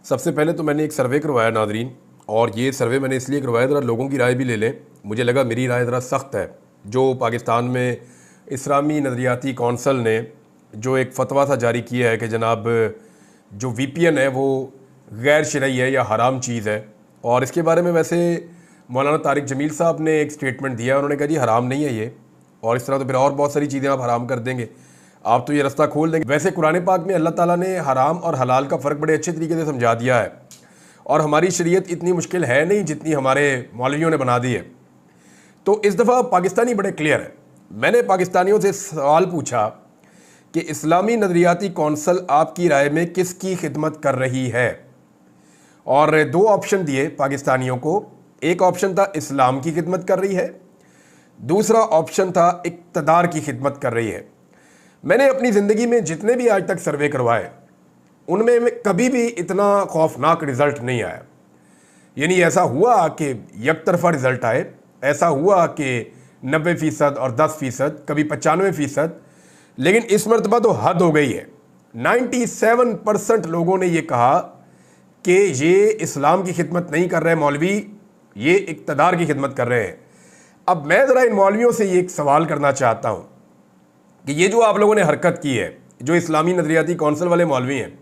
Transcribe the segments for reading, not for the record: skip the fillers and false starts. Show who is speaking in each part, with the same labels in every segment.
Speaker 1: सबसे पहले तो मैंने एक सर्वे करवाया नादरीन, और ये सर्वे मैंने इसलिए करवाया ज़रा लोगों की राय भी ले लें। मुझे लगा मेरी राय ज़रा सख्त है। जो पाकिस्तान में इस्लामी नज़रियाती कौंसल ने जो एक फ़तवा सा जारी किया है कि जनाब जो VPN है वो गैर शरई है या हराम चीज़ है, और इसके बारे में वैसे मौलाना तारिक जमील साहब ने एक स्टेटमेंट दिया। उन्होंने कहा जी हराम नहीं है ये, और इस तरह तो फिर और बहुत सारी चीज़ें आप हराम कर देंगे, आप तो ये रास्ता खोल देंगे। वैसे कुरान पाक में अल्लाह ताला ने हराम और हलाल का फ़र्क बड़े अच्छे तरीके से समझा दिया है, और हमारी शरीयत इतनी मुश्किल है नहीं जितनी हमारे मौलवियों ने बना दी है। तो इस दफ़ा पाकिस्तानी बड़े क्लियर है। मैंने पाकिस्तानियों से सवाल पूछा कि इस्लामी नज़रियाती कौंसल आपकी राय में किसकी खिदमत कर रही है, और दो ऑप्शन दिए पाकिस्तानियों को। एक ऑप्शन था इस्लाम की खिदमत कर रही है, दूसरा ऑप्शन था इक़्तिदार की खिदमत कर रही है। मैंने अपनी ज़िंदगी में जितने भी आज तक सर्वे करवाए उनमें कभी भी इतना खौफनाक रिज़ल्ट नहीं आया। यानी ऐसा हुआ कि एक तरफा रिज़ल्ट आए, ऐसा हुआ कि 90% और 10%, कभी 95%, लेकिन इस मरतबा तो हद हो गई है। 97% लोगों ने ये कहा कि ये इस्लाम की खिदमत नहीं कर रहे मौलवी, ये इक़्तिदार की खिदमत कर रहे हैं। अब मैं ज़रा इन मौलवियों से ये एक सवाल करना चाहता हूँ कि ये जो आप लोगों ने हरकत की है, जो इस्लामी नज़रियाती कौंसल वाले मौलवी हैं,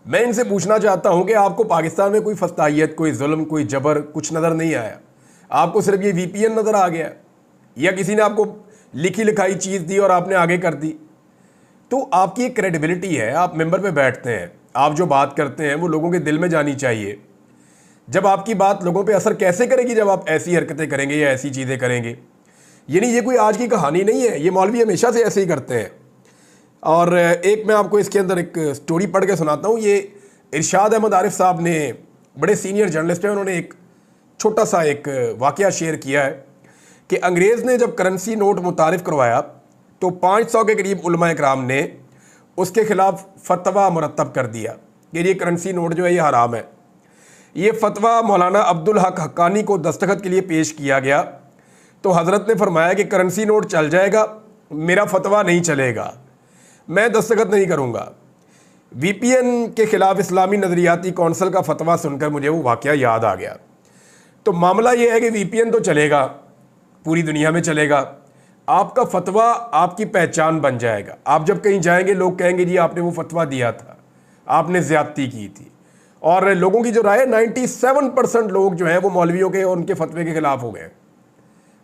Speaker 1: मैं इनसे पूछना चाहता हूँ कि आपको पाकिस्तान में कोई फस्ताहियत, कोई जुल्म, कोई जबर कुछ नज़र नहीं आया? आपको सिर्फ ये VPN नज़र आ गया, या किसी ने आपको लिखी लिखाई चीज़ दी और आपने आगे कर दी? तो आपकी एक क्रेडिबिलिटी है, आप मेंबर पे बैठते हैं, आप जो बात करते हैं वो लोगों के दिल में जानी चाहिए। जब आपकी बात लोगों पे असर कैसे करेगी जब आप ऐसी हरकतें करेंगे या ऐसी चीज़ें करेंगे? यानी ये कोई आज की कहानी नहीं है, ये मौलवी हमेशा से ऐसे ही करते हैं। और एक मैं आपको इसके अंदर एक स्टोरी पढ़ के सुनाता हूँ। ये इरशाद अहमद आरिफ साहब ने, बड़े सीनियर जर्नलिस्ट हैं, उन्होंने एक छोटा सा एक वाक़या शेयर किया है कि अंग्रेज़ ने जब करेंसी नोट मुतारिफ़ करवाया तो 500 के करीब उलमा इकराम ने उसके ख़िलाफ़ फतवा मुरतब कर दिया कि ये करेंसी नोट जो है ये हराम है। ये फतवा मौलाना अब्दुल हक हक्कानी को दस्तखत के लिए पेश किया गया, तो हज़रत ने फरमाया कि करेंसी नोट चल जाएगा, मेरा फतवा नहीं चलेगा, मैं दस्तखत नहीं करूँगा। VPN के ख़िलाफ़ इस्लामी नज़रियाती कौंसल का फतवा सुनकर मुझे वो वाक़या याद आ गया। तो मामला ये है कि VPN तो चलेगा, पूरी दुनिया में चलेगा, आपका फतवा आपकी पहचान बन जाएगा। आप जब कहीं जाएंगे लोग कहेंगे जी आपने वो फतवा दिया था, आपने ज़्यादती की थी। और लोगों की जो राय है, 97% लोग जो हैं वो मौलवियों के और उनके फतवे के ख़िलाफ़ हो गए।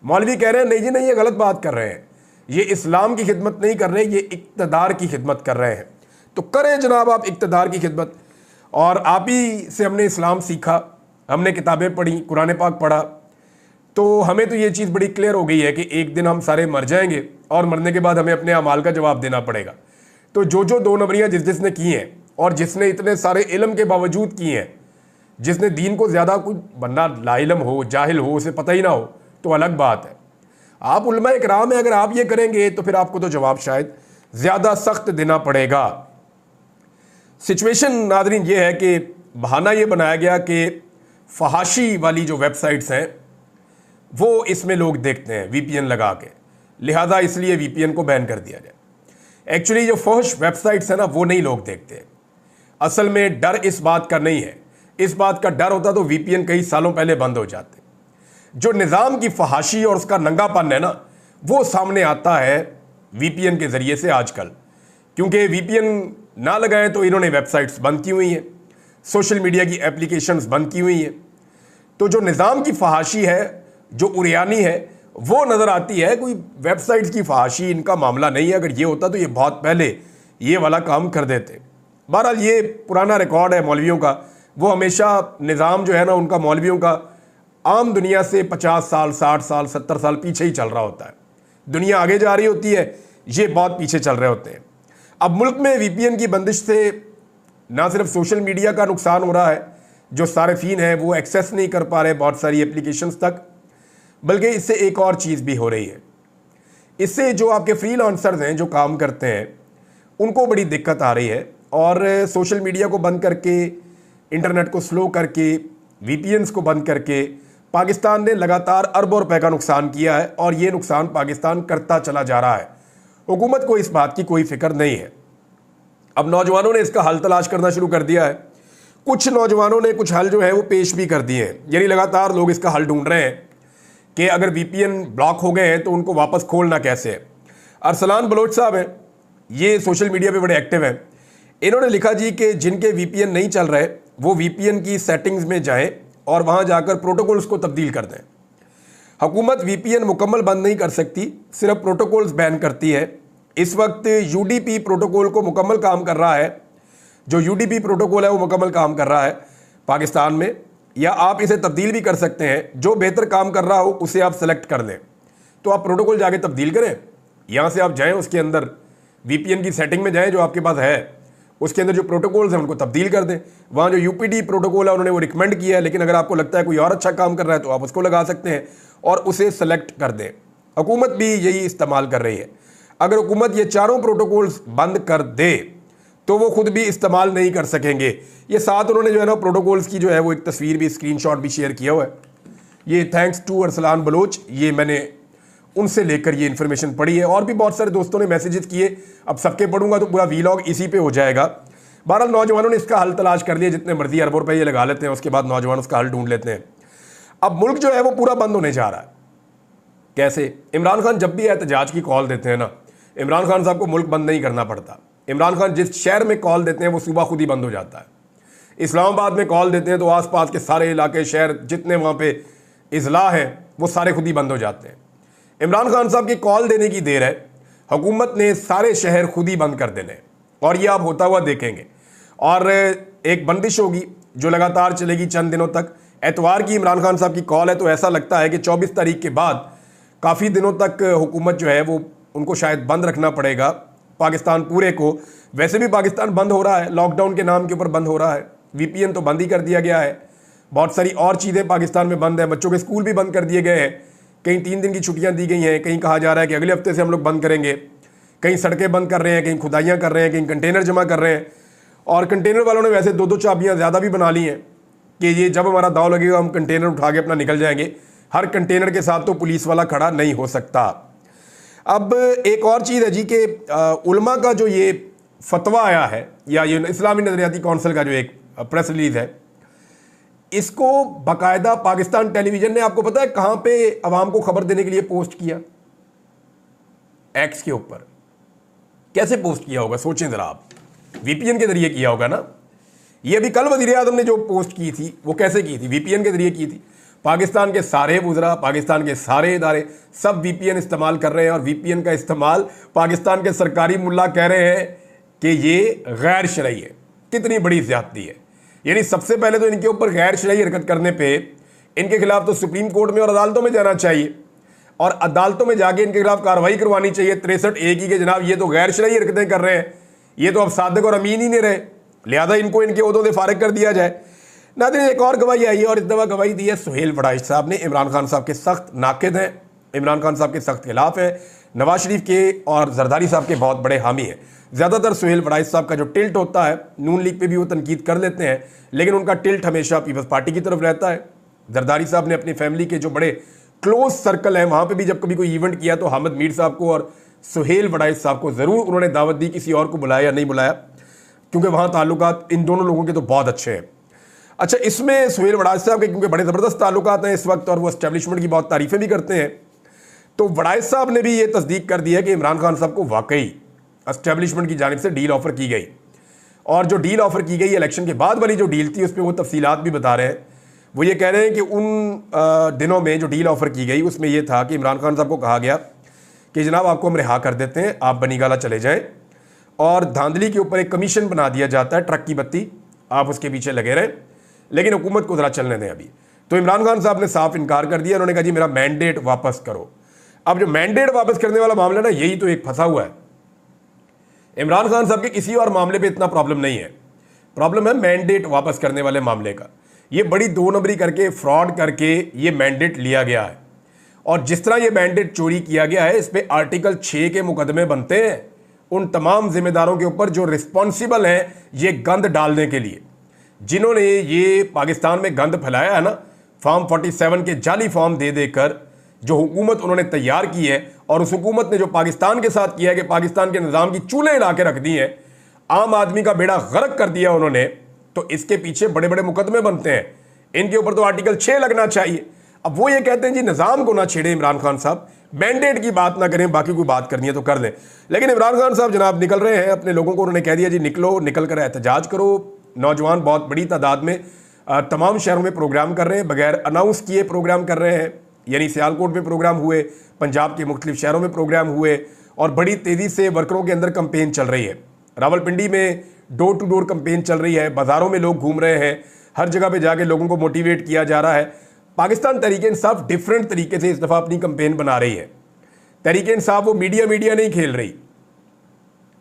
Speaker 1: मौलवी कह रहे हैं नहीं जी नहीं, ये गलत बात कर रहे हैं, ये इस्लाम की खिदमत नहीं कर रहे, ये इक़्तिदार की खिदमत कर रहे हैं। तो करें जनाब आप इक़्तिदार की खिदमत। और आप ही से हमने इस्लाम सीखा, हमने किताबें पढ़ी, कुरान पाक पढ़ा, तो हमें तो ये चीज़ बड़ी क्लियर हो गई है कि एक दिन हम सारे मर जाएंगे और मरने के बाद हमें अपने अमाल का जवाब देना पड़ेगा। तो जो जो दो नंबरियाँ जिसने की हैं, और जिसने इतने सारे इल्म के बावजूद की हैं, जिसने दीन को ज़्यादा कुछ बनना, लाइलम हो, जाहिल हो, उसे पता ही ना हो, तो अलग बात है। आप उलमा इकराम है, अगर आप ये करेंगे तो फिर आपको तो जवाब शायद ज़्यादा सख्त देना पड़ेगा। सिचुएशन नादरीन ये है कि बहाना ये बनाया गया कि फहाशी वाली जो वेबसाइट्स हैं वो इसमें लोग देखते हैं VPN लगा के, लिहाजा इसलिए VPN को बैन कर दिया जाए। एक्चुअली जो फहश वेबसाइट्स हैं ना वो नहीं लोग देखते। असल में डर इस बात का नहीं है, इस बात का डर होता तो VPN कई सालों पहले बंद हो जाते। जो निज़ाम की फहाशी और उसका नंगापन है ना, वो सामने आता है VPN के ज़रिए से आजकल, क्योंकि VPN ना लगाएं तो इन्होंने वेबसाइट्स बंद की हुई हैं, सोशल मीडिया की एप्लीकेशंस बंद की हुई हैं। तो जो निज़ाम की फहाशी है, जो उरियानी है, वो नज़र आती है। कोई वेबसाइट्स की फहाशी इनका मामला नहीं है, अगर ये होता तो ये बहुत पहले ये वाला काम कर देते। बहरहाल ये पुराना रिकॉर्ड है मौलवियों का, वो हमेशा निज़ाम जो है ना उनका मौलवियों का आम दुनिया से 50 साल, 60 साल, 70 साल पीछे ही चल रहा होता है। दुनिया आगे जा रही होती है, ये बहुत पीछे चल रहे होते हैं। अब मुल्क में VPN की बंदिश से ना सिर्फ सोशल मीडिया का नुकसान हो रहा है, जो सारिफीन हैं वो एक्सेस नहीं कर पा रहे बहुत सारी एप्लीकेशंस तक, बल्कि इससे एक और चीज़ भी हो रही है। इससे जो आपके फ्रीलांसर्स हैं, जो काम करते हैं, उनको बड़ी दिक्कत आ रही है। और सोशल मीडिया को बंद करके, इंटरनेट को स्लो करके, VPNs को बंद करके पाकिस्तान ने लगातार अरबों रुपए का नुकसान किया है, और ये नुकसान पाकिस्तान करता चला जा रहा है। हुकूमत को इस बात की कोई फिक्र नहीं है। अब नौजवानों ने इसका हल तलाश करना शुरू कर दिया है। कुछ नौजवानों ने कुछ हल जो है वो पेश भी कर दिए हैं, यानी लगातार लोग इसका हल ढूंढ रहे हैं कि अगर वीपीएन ब्लॉक हो गए हैं तो उनको वापस खोलना कैसे है। अरसलान बलोच साहब हैं, ये सोशल मीडिया पे बड़े एक्टिव हैं। इन्होंने लिखा जी कि जिनके वीपीएन नहीं चल रहे वो वीपीएन की सेटिंग्स में जाएं और वहां जाकर प्रोटोकॉल्स को तब्दील कर दें। हुकूमत वीपीएन मुकम्मल बंद नहीं कर सकती, सिर्फ प्रोटोकॉल्स बैन करती है। इस वक्त यूडीपी प्रोटोकॉल को मुकम्मल काम कर रहा है, जो यूडीपी प्रोटोकॉल है वो मुकम्मल काम कर रहा है पाकिस्तान में, या आप इसे तब्दील भी कर सकते हैं। जो बेहतर काम कर रहा हो उसे आप सेलेक्ट कर लें, तो आप प्रोटोकॉल जाके तब्दील करें। यहाँ से आप जाएं, उसके अंदर वीपीएन की सेटिंग में जाएं जो आपके पास है, उसके अंदर जो प्रोटोकॉल्स हैं उनको तब्दील कर दें। वहाँ जो यूपीडी प्रोटोकॉल है उन्होंने वो रिकमेंड किया है, लेकिन अगर आपको लगता है कोई और अच्छा काम कर रहा है तो आप उसको लगा सकते हैं और उसे सेलेक्ट कर दें। हुकूमत भी यही इस्तेमाल कर रही है। अगर हुकूमत ये चारों प्रोटोकॉल्स बंद कर दे तो वो खुद भी इस्तेमाल नहीं कर सकेंगे। ये साथ उन्होंने जो है ना प्रोटोकॉल्स की जो है वो एक तस्वीर भी, स्क्रीनशॉट भी शेयर किया हुआ है। ये थैंक्स टू अरसलान बलोच, ये मैंने उनसे लेकर ये इन्फॉर्मेशन पढ़ी है। और भी बहुत सारे दोस्तों ने मैसेजेस किए, अब सबके पढ़ूंगा तो पूरा वीलॉग इसी पे हो जाएगा। बहरहाल नौजवानों ने इसका हल तलाश कर लिया, जितने मर्जी अरबों रुपये ये लगा लेते हैं, उसके बाद नौजवान उसका हल ढूंढ लेते हैं। अब मुल्क जो है वो पूरा बंद होने जा रहा है। कैसे? इमरान खान जब भी एहतजाज की कॉल देते हैं ना, इमरान खान साहब को मुल्क बंद नहीं करना पड़ता। इमरान खान जिस शहर में कॉल देते हैं वो सुबह खुद ही बंद हो जाता है। इस्लामाबाद में कॉल देते हैं तो आसपास के सारे इलाके, शहर जितने वहाँ पे इजला हैं वो सारे खुद ही बंद हो जाते हैं। इमरान खान साहब की कॉल देने की देर है, हुकूमत ने सारे शहर खुद ही बंद कर देने, और ये आप होता हुआ देखेंगे। और एक बंदिश होगी जो लगातार चलेगी चंद दिनों तक। एतवार की इमरान खान साहब की कॉल है, तो ऐसा लगता है कि 24 तारीख के बाद काफ़ी दिनों तक हुकूमत जो है वो उनको शायद बंद रखना पड़ेगा, पाकिस्तान पूरे को। वैसे भी पाकिस्तान बंद हो रहा है, लॉकडाउन के नाम के ऊपर बंद हो रहा है। वीपीएन तो बंद ही कर दिया गया है, बहुत सारी और चीज़ें पाकिस्तान में बंद है। बच्चों के स्कूल भी बंद कर दिए गए हैं, कहीं 3 दिन की छुट्टियां दी गई हैं, कहीं कहा जा रहा है कि अगले हफ्ते से हम लोग बंद करेंगे। कहीं सड़कें बंद कर रहे हैं, कहीं खुदाइयाँ कर रहे हैं, कहीं कंटेनर जमा कर रहे हैं। और कंटेनर वालों ने वैसे 2-2 चाबियाँ ज़्यादा भी बना ली हैं कि ये जब हमारा दाव लगेगा हम कंटेनर उठा के अपना निकल जाएंगे। हर कंटेनर के साथ तो पुलिस वाला खड़ा नहीं हो सकता। अब एक और चीज़ है जी कि उलमा का जो ये फतवा आया है, या ये इस्लामी नज़रियाती कौंसिल का जो एक प्रेस रिलीज़ है, इसको बाकायदा पाकिस्तान टेलीविज़न ने, आपको पता है कहाँ पे अवाम को खबर देने के लिए पोस्ट किया? एक्स के ऊपर। कैसे पोस्ट किया होगा सोचें ज़रा आप, वीपीएन के ज़रिए किया होगा ना। ये अभी कल वज़ीर आज़म ने जो पोस्ट की थी वो कैसे की थी? वीपीएन के ज़रिए की थी। पाकिस्तान के सारे वुज़रा, पाकिस्तान के सारे इदारे सब वीपीएन इस्तेमाल कर रहे हैं, और वीपीएन का इस्तेमाल पाकिस्तान के सरकारी मुल्ला कह रहे हैं कि ये गैर शरई है। कितनी बड़ी ज़्यादती है। यानी सबसे पहले तो इनके ऊपर गैर शरई हरकत करने पे इनके खिलाफ तो सुप्रीम कोर्ट में और अदालतों में जाना चाहिए, और अदालतों में जाके इनके खिलाफ कार्रवाई करवानी चाहिए 63A की कि जनाब ये तो गैर शरई हरकतें कर रहे हैं, ये तो अब सादिक और अमीन ही नहीं रहे, लिहाजा इनको इनके ओहदों से फारिग कर दिया जाए। नाज़रीन, एक और गवाही आई है, और इस दफ़ा गवाही दी है सुहेल वड़ाइच साहब ने। इमरान खान साहब के सख्त नाकिद हैं, इमरान खान साहब के सख्त खिलाफ हैं, नवाज शरीफ के और जरदारी साहब के बहुत बड़े हामी हैं। ज़्यादातर सुहेल वड़ाइच साहब का जो टिल्ट होता है, नून लीग पे भी वो तनकीद कर लेते हैं, लेकिन उनका टिल्ट हमेशा पीपल्स पार्टी की तरफ रहता है। जरदारी साहब ने अपनी फैमिली के जो बड़े क्लोज सर्कल हैं वहाँ पे भी जब कभी कोई इवेंट किया तो हामिद मीर साहब को और सुहेल वड़ाइच साहब को ज़रूर उन्होंने दावत दी, किसी और को बुलाया या नहीं बुलाया, क्योंकि वहाँ ताल्लुकात इन दोनों लोगों के तो बहुत अच्छे हैं। अच्छा, इसमें सुहेल वड़ाइच साहब के क्योंकि बड़े ज़बरदस्त ताल्लुकात हैं इस वक्त, और वो एस्टेब्लिशमेंट की बहुत तारीफ़ें भी करते हैं, तो वड़ाइच साहब ने भी ये तस्दीक कर दिया कि इमरान खान साहब को वाकई एस्टेब्लिशमेंट की जानिब से डील ऑफ़र की गई, और जो डील ऑफ़र की गई इलेक्शन के बाद वाली जो डील थी उसमें वो तफसीलात भी बता रहे हैं। वो ये कह रहे हैं कि उन दिनों में जो डील ऑफ़र की गई उसमें ये था कि इमरान खान साहब को कहा गया कि जनाब आपको हम रिहा कर देते हैं, आप बनीगाला चले जाएं, और धांधली के ऊपर एक कमीशन बना दिया जाता है, ट्रक की बत्ती, आप उसके पीछे लगे रहें, लेकिन हुकूमत को ज़रा चलने दें अभी। तो इमरान खान साहब ने साफ इनकार कर दिया, उन्होंने कहा जी मेरा मैंडेट वापस करो। अब जो मैंडेट वापस करने वाला मामला ना, यही तो एक फंसा हुआ है। इमरान खान साहब के किसी और मामले पे इतना प्रॉब्लम नहीं है, प्रॉब्लम है मैंडेट वापस करने वाले मामले का। ये बड़ी 2 नंबरी करके, फ्रॉड करके ये मैंडेट लिया गया है, और जिस तरह ये मैंडेट चोरी किया गया है इस पर आर्टिकल 6 के मुकदमे बनते हैं उन तमाम जिम्मेदारों के ऊपर जो रिस्पॉन्सिबल हैं ये गंद डालने के लिए, जिन्होंने ये पाकिस्तान में गंद फैलाया है ना, फॉर्म 47 के जाली फॉर्म दे देकर जो हुकूमत उन्होंने तैयार की है, और उस हुकूमत ने जो पाकिस्तान के साथ किया है कि पाकिस्तान के निज़ाम की चूल्हे हिला के रख दी हैं, आम आदमी का बेड़ा गर्क कर दिया उन्होंने। तो इसके पीछे बड़े बड़े मुकदमे बनते हैं, इनके ऊपर तो आर्टिकल 6 लगना चाहिए। अब वो ये कहते हैं जी निज़ाम को ना छेड़े इमरान खान साहब, मैंडेट की बात ना करें, बाकी कोई बात करनी है तो कर लें। लेकिन इमरान खान साहब जनाब निकल रहे हैं, अपने लोगों को उन्होंने कह दिया जी निकलो, निकल कर एहतजाज करो। नौजवान बहुत बड़ी तादाद में तमाम शहरों में प्रोग्राम कर रहे हैं, बगैर अनाउंस किए प्रोग्राम कर रहे हैं। यानी सियालकोट में प्रोग्राम हुए, पंजाब के मुख्तलिफ शहरों में प्रोग्राम हुए और बड़ी तेज़ी से वर्करों के अंदर कंपेन चल रही है। रावलपिंडी में डोर टू डोर कंपेन चल रही है, बाज़ारों में लोग घूम रहे हैं, हर जगह पे जाके लोगों को मोटिवेट किया जा रहा है। पाकिस्तान तहरीक-ए-इंसाफ डिफरेंट तरीके से इस दफ़ा अपनी कंपेन बना रही है। तहरीक-ए-इंसाफ वो मीडिया नहीं खेल रही,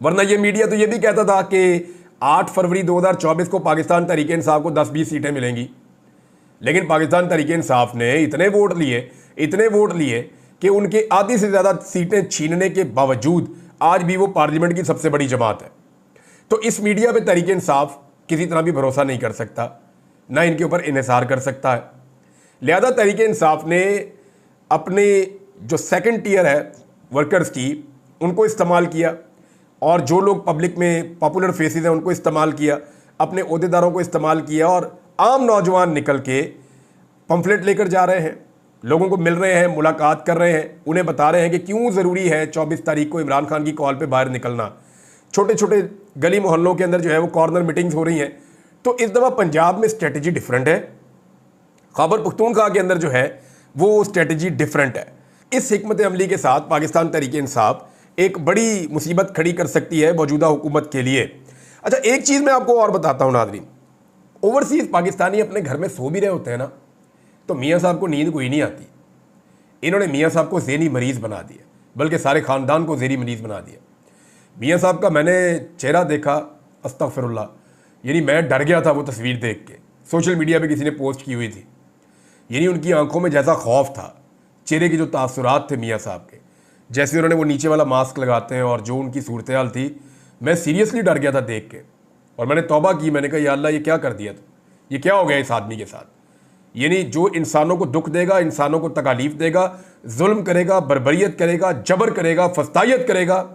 Speaker 1: वरना ये मीडिया तो ये भी कहता था कि 8 फरवरी 2024 को पाकिस्तान तहरीक-ए-इंसाफ को 10-20 सीटें मिलेंगी। लेकिन पाकिस्तान तहरीक-ए-इंसाफ ने इतने वोट लिए कि उनके आधी से ज़्यादा सीटें छीनने के बावजूद आज भी वो पार्लियामेंट की सबसे बड़ी जमात है। तो इस मीडिया पे तहरीक-ए-इंसाफ किसी तरह भी भरोसा नहीं कर सकता, ना इनके ऊपर इन्हिसार कर सकता है। लिहाजा तहरीक-ए-इंसाफ ने अपने जो सेकंड टियर है वर्कर्स की, उनको इस्तेमाल किया, और जो लोग पब्लिक में पॉपुलर फेसेस हैं उनको इस्तेमाल किया, अपने ओहदेदारों को इस्तेमाल किया, और आम नौजवान निकल के पम्फलेट लेकर जा रहे हैं, लोगों को मिल रहे हैं, मुलाकात कर रहे हैं, उन्हें बता रहे हैं कि क्यों ज़रूरी है 24 तारीख को इमरान खान की कॉल पे बाहर निकलना। छोटे छोटे गली मोहल्लों के अंदर जो है वो कॉर्नर मीटिंग्स हो रही हैं। तो इस दफ़ा पंजाब में स्ट्रेटजी डिफरेंट है, खैबर पख्तूनख्वा के अंदर जो है वो स्ट्रेटजी डिफरेंट है। इस हिकमत अमली के साथ पाकिस्तान तहरीक-ए-इंसाफ एक बड़ी मुसीबत खड़ी कर सकती है मौजूदा हुकूमत के लिए। अच्छा, एक चीज़ मैं आपको और बताता हूँ नाज़रीन, ओवरसीज़ पाकिस्तानी अपने घर में सो भी रहे होते हैं ना, तो मियाँ साहब को नींद कोई नहीं आती। इन्होंने मियाँ साहब को ज़हनी मरीज़ बना दिया, बल्कि सारे ख़ानदान को ज़हनी मरीज़ बना दिया। मियाँ साहब का मैंने चेहरा देखा, अस्तगफिरुल्लाह, यानी मैं डर गया था वो तस्वीर देख के। सोशल मीडिया पे किसी ने पोस्ट की हुई थी, यानी उनकी आंखों में जैसा खौफ था, चेहरे के जो तासुरात थे मियाँ साहब के, जैसे उन्होंने वो नीचे वाला मास्क लगाते हैं, और जो उनकी सूरत हाल थी, मैं सीरियसली डर गया था देख के। और मैंने तौबा की, मैंने कहा या अल्लाह ये क्या कर दिया तू, ये क्या हो गया इस आदमी के साथ। यानी जो इंसानों को दुख देगा, इंसानों को तकालीफ देगा, जुल्म करेगा, बर्बरियत करेगा, जबर करेगा, फस्तायत करेगा,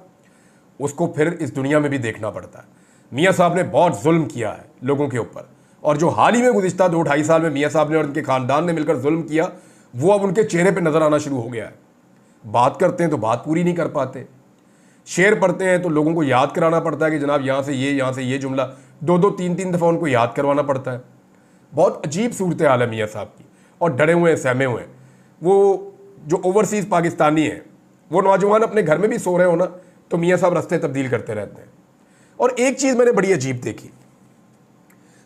Speaker 1: उसको फिर इस दुनिया में भी देखना पड़ता है। मियाँ साहब ने बहुत जुल्म किया है लोगों के ऊपर, और जो हाल ही में गुज़िश्ता 2-2.5 साल में मियाँ साहब ने और उनके ख़ानदान ने मिलकर जुल्म किया, वो अब उनके चेहरे पे नज़र आना शुरू हो गया है। बात करते हैं तो बात पूरी नहीं कर पाते, शेर पढ़ते हैं तो लोगों को याद कराना पड़ता है कि जनाब यहाँ से ये जुमला 2-2, 3-3 दफ़ा उनको याद करवाना पड़ता है। बहुत अजीब सूरत हाल है मियाँ साहब की, और डरे हुए हैं, सहमे हुए हैं। वो जो ओवरसीज़ पाकिस्तानी हैं, वो नौजवान अपने घर में भी सो रहे हो ना, तो मियाँ साहब रास्ते तब्दील करते रहते हैं। और एक चीज़ मैंने बड़ी अजीब देखी,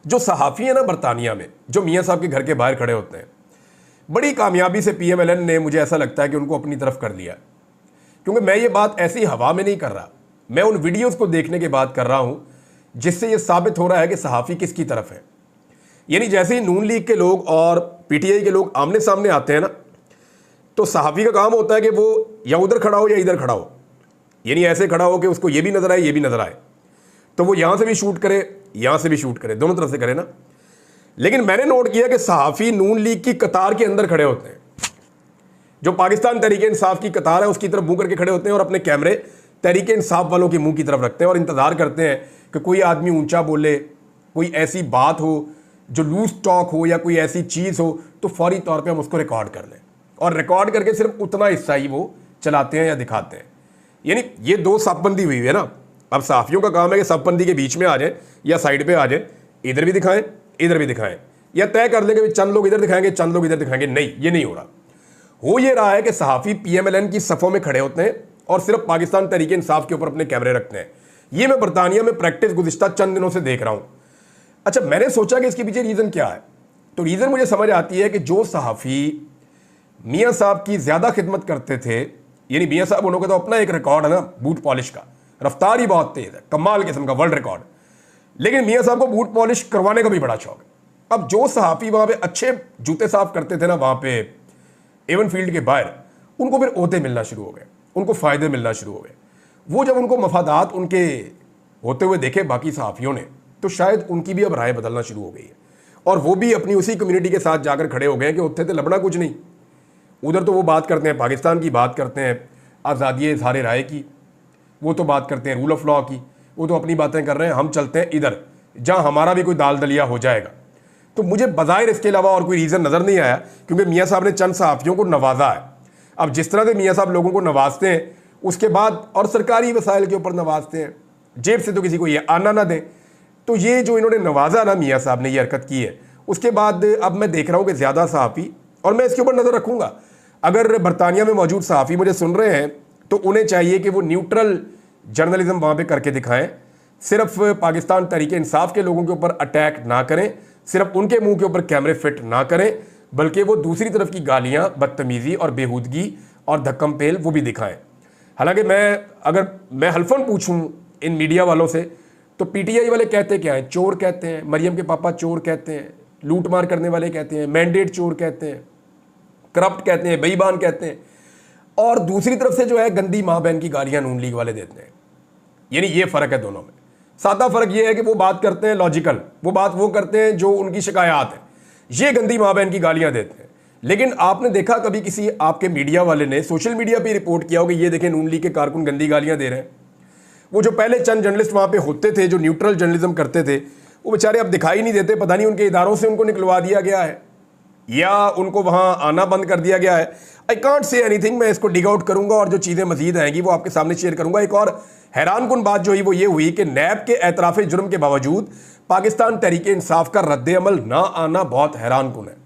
Speaker 1: जो सहाफ़ी है ना बरतानिया में, जो मियाँ साहब के घर के बाहर खड़े होते हैं, बड़ी कामयाबी से PMLN ने, मुझे ऐसा लगता है कि उनको अपनी तरफ कर लिया। क्योंकि मैं ये बात ऐसी हवा में नहीं कर रहा, मैं उन वीडियोस को देखने के बाद कर रहा हूँ जिससे ये साबित हो रहा है कि सहाफ़ी किसकी तरफ है। यानी जैसे ही नून लीग के लोग और PTI के लोग आमने सामने आते हैं ना, तो सहाफ़ी का काम होता है कि वो या उधर खड़ा हो या इधर खड़ा हो, यानी ऐसे खड़ा हो कि उसको ये भी नज़र आए, ये भी नज़र आए, तो वो यहाँ से भी शूट करे, यहाँ से भी शूट करे, दोनों तरफ से करे ना। लेकिन मैंने नोट किया कि सहाफ़ी नून लीग की कतार के अंदर खड़े होते हैं, जो पाकिस्तान तहरीक-ए-इंसाफ की कतार है उसकी तरफ मुंह करके खड़े होते हैं, और अपने कैमरे तहरीक-ए-इंसाफ वालों के मुंह की तरफ रखते हैं, और इंतज़ार करते हैं कि कोई आदमी ऊंचा बोले, कोई ऐसी बात हो जो लूज टॉक हो या कोई ऐसी चीज़ हो, तो फौरी तौर पे हम उसको रिकॉर्ड कर लें, और रिकॉर्ड करके सिर्फ उतना हिस्सा ही वो चलाते हैं या दिखाते हैं। यानी ये दो सफबंदी हुई है ना। अब सहाफ़ियों का काम है कि सफबंदी के बीच में आ जाए या साइड पे आ जाए, इधर भी दिखाएं, इधर भी दिखाएं, या तय कर लेंगे चंद लोग इधर दिखाएंगे, चंद लोग इधर दिखाएंगे। नहीं, ये नहीं हो रहा। हो ये रहा है कि सहाफ़ी PMLN की सफ़ों में खड़े होते हैं और सिर्फ पाकिस्तान तहरीक-ए-इंसाफ के ऊपर अपने कैमरे रखते हैं। ये मैं बरतानिया में प्रैक्टिस गुज़िश्ता चंद दिनों से देख रहा हूँ। अच्छा, मैंने सोचा कि इसके पीछे रीज़न क्या है, तो रीज़न मुझे समझ आती है कि जो सहाफ़ी मियाँ साहब की ज़्यादा खिदमत करते थे, यानी मियाँ साहब उन्होंने तो अपना एक रिकॉर्ड है ना बूट पॉलिश का, रफ्तार ही बहुत तेज़ है, कमाल किस्म का वर्ल्ड रिकॉर्ड, लेकिन मियाँ साहब को बूट पॉलिश करवाने का भी बड़ा शौक है। अब जो सहाफ़ी वहाँ पे अच्छे जूते साफ करते थे ना, वहाँ पे एवन फील्ड के बाहर, उनको फिर ओहदे मिलना शुरू हो गए, उनको फ़ायदे मिलना शुरू हो गए। वो जब उनको मफादात उनके होते हुए देखे बाकी सहाफ़ियों ने, तो शायद उनकी भी अब राय बदलना शुरू हो गई है, और वो भी अपनी उसी कम्युनिटी के साथ जाकर खड़े हो गए कि उत्थे तो लबना कुछ नहीं। उधर तो वो बात करते हैं पाकिस्तान की, बात करते हैं आज़ादी इज़हार राय की, वो तो बात करते हैं रूल ऑफ लॉ की, वो तो अपनी बातें कर रहे हैं। हम चलते हैं इधर, जहां हमारा भी कोई दाल दलिया हो जाएगा। तो मुझे बज़ाहिर इसके अलावा और कोई रीज़न नज़र नहीं आया, क्योंकि मियाँ साहब ने चंद सहाफ़ियों को नवाजा है। अब जिस तरह से मियाँ साहब लोगों को नवाजते हैं, उसके बाद और सरकारी वसाइल के ऊपर नवाजते हैं, जेब से तो किसी को ये आना ना दें। तो ये जो इन्होंने नवाजा ना, मियाँ साहब ने ये हरकत की है, उसके बाद अब मैं देख रहा हूँ कि ज़्यादा सहाफ़ी, और मैं इसके ऊपर नज़र रखूँगा, अगर बरतानिया में मौजूद सहाफ़ी मुझे सुन रहे हैं तो उन्हें चाहिए कि वो न्यूट्रल जर्नलिज्म वहाँ पे करके दिखाएं, सिर्फ पाकिस्तान तहरीके इंसाफ के लोगों के ऊपर अटैक ना करें, सिर्फ उनके मुंह के ऊपर कैमरे फिट ना करें, बल्कि वो दूसरी तरफ की गालियाँ, बदतमीज़ी और बेहूदगी और धक्कम पेल वो भी दिखाएं। हालांकि अगर मैं हल्फन पूछूं इन मीडिया वालों से, तो पीटीआई वाले कहते क्या हैं? चोर कहते हैं, मरियम के पापा चोर कहते हैं, लूट मार करने वाले कहते हैं, मैंडेट चोर कहते हैं, करप्ट कहते हैं, बेईमान कहते हैं, और दूसरी तरफ से जो है गंदी माँ बहन की गालियाँ नून लीग वाले देते हैं। यानी ये फ़र्क है दोनों में। सादा फ़र्क ये है कि वो बात करते हैं लॉजिकल, वो बात वो करते हैं जो उनकी शिकायत है, ये गंदी माँ बहन की गालियाँ देते हैं। लेकिन आपने देखा कभी किसी आपके मीडिया वाले ने सोशल मीडिया पे रिपोर्ट किया हो कि ये देखें नून लीग के कारकुन गंदी गालियाँ दे रहे हैं? वो जो पहले चंद जर्नलिस्ट वहाँ पे होते थे जो न्यूट्रल जर्नलिज्म करते थे, वो बेचारे अब दिखाई नहीं देते। पता नहीं उनके इदारों से उनको निकलवा दिया गया है या उनको वहाँ आना बंद कर दिया गया है। I can't say anything. मैं इसको डिग आउट करूँगा और जो चीज़ें मजीद आएंगी वो आपके सामने शेयर करूँगा। एक और हैरान कुन बात जो हुई वो ये हुई कि नैब के एतराफ़ जुर्म के बावजूद पाकिस्तान तहरीक इंसाफ का रद्द अमल ना आना बहुत हैरान कुन है।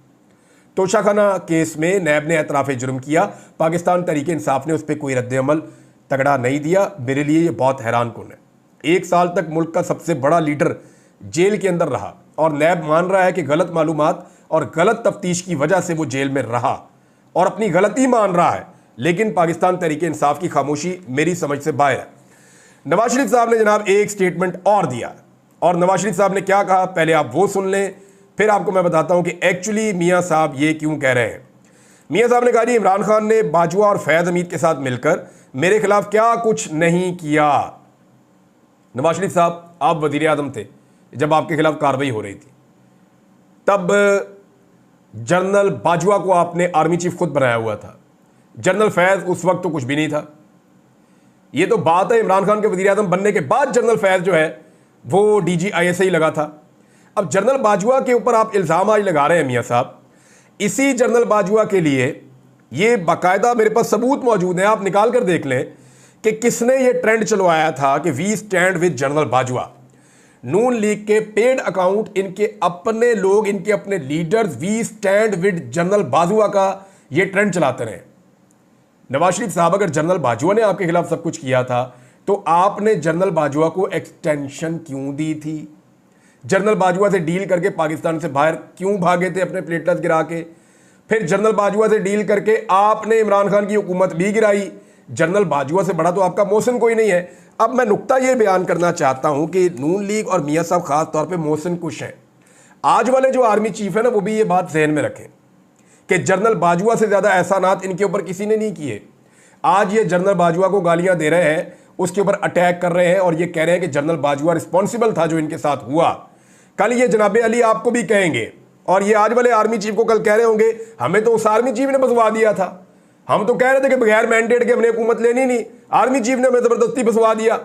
Speaker 1: तोशाखाना केस में नैब ने एतराफ़ जुर्म किया, पाकिस्तान तहरीक इंसाफ ने उस पर कोई रद्द अमल तगड़ा नहीं दिया। मेरे लिए ये बहुत हैरान कुन है। 1 साल तक मुल्क का सबसे बड़ा लीडर जेल के अंदर रहा और नैब मान रहा है कि गलत मालूमात और गलत तफ्तीश की वजह से वो जेल में रहा और अपनी गलती मान रहा है, लेकिन पाकिस्तान तहरीक इंसाफ की खामोशी मेरी समझ से बाहर है। नवाज शरीफ साहब ने जनाब एक स्टेटमेंट और दिया, और नवाज शरीफ साहब ने क्या कहा पहले आप वो सुन लें, फिर आपको मैं बताता हूं कि एक्चुअली मियां साहब ये क्यों कह रहे हैं। मियां साहब ने कहा जी इमरान खान ने बाजवा और फैज़ हमीद के साथ मिलकर मेरे खिलाफ क्या कुछ नहीं किया। नवाज शरीफ साहब आप वजीर आज़म थे जब आपके खिलाफ कार्रवाई हो रही थी, तब जनरल बाजवा को आपने आर्मी चीफ खुद बनाया हुआ था। जनरल फैज़ उस वक्त तो कुछ भी नहीं था। ये तो बात है इमरान खान के वजीर आज़म बनने के बाद जनरल फैज़ जो है वो DGISI लगा था। अब जनरल बाजवा के ऊपर आप इल्ज़ाम आज लगा रहे हैं मियाँ साहब। इसी जनरल बाजवा के लिए ये बाकायदा मेरे पास सबूत मौजूद हैं, आप निकाल कर देख लें कि किसने ये ट्रेंड चलवाया था कि we stand with General Bajwa. Noon League के पेड अकाउंट, इनके अपने लोग, इनके अपने leaders we stand with General Bajwa का ये ट्रेंड चलाते रहे। नवाज शरीफ साहब अगर जनरल बाजवा ने आपके खिलाफ सब कुछ किया था तो आपने जनरल बाजवा को एक्सटेंशन क्यों दी थी? जनरल बाजवा से डील करके पाकिस्तान से बाहर क्यों भागे थे अपने प्लेटलेट्स गिरा के? फिर जनरल बाजवा से डील करके आपने इमरान खान की हुकूमत भी गिराई। जनरल बाजवा से बड़ा तो आपका मोहसिन कोई नहीं है। अब मैं नुक्ता ये बयान करना चाहता हूं कि नून लीग और मियाँ साहब खास तौर पे मोहसिन कुछ हैं। आज वाले जो आर्मी चीफ है ना, वो भी ये बात जहन में रखें कि जनरल बाजवा से ज़्यादा एहसानात इनके ऊपर किसी ने नहीं किए। आज ये जनरल बाजवा को गालियां दे रहे हैं, उसके ऊपर अटैक कर रहे हैं और ये कह रहे हैं कि जनरल बाजवा रिस्पॉन्सिबल था जो इनके साथ हुआ। कल ये जनाबे अली आपको भी कहेंगे और ये आज वाले आर्मी चीफ को कल कह रहे होंगे हमें तो उस आर्मी चीफ ने बसवा दिया था, हम तो कह रहे थे कि बगैर मैंडेट के हमने हुकूमत लेनी नहीं, आर्मी चीफ ने हमें ज़बरदस्ती बसवा दिया।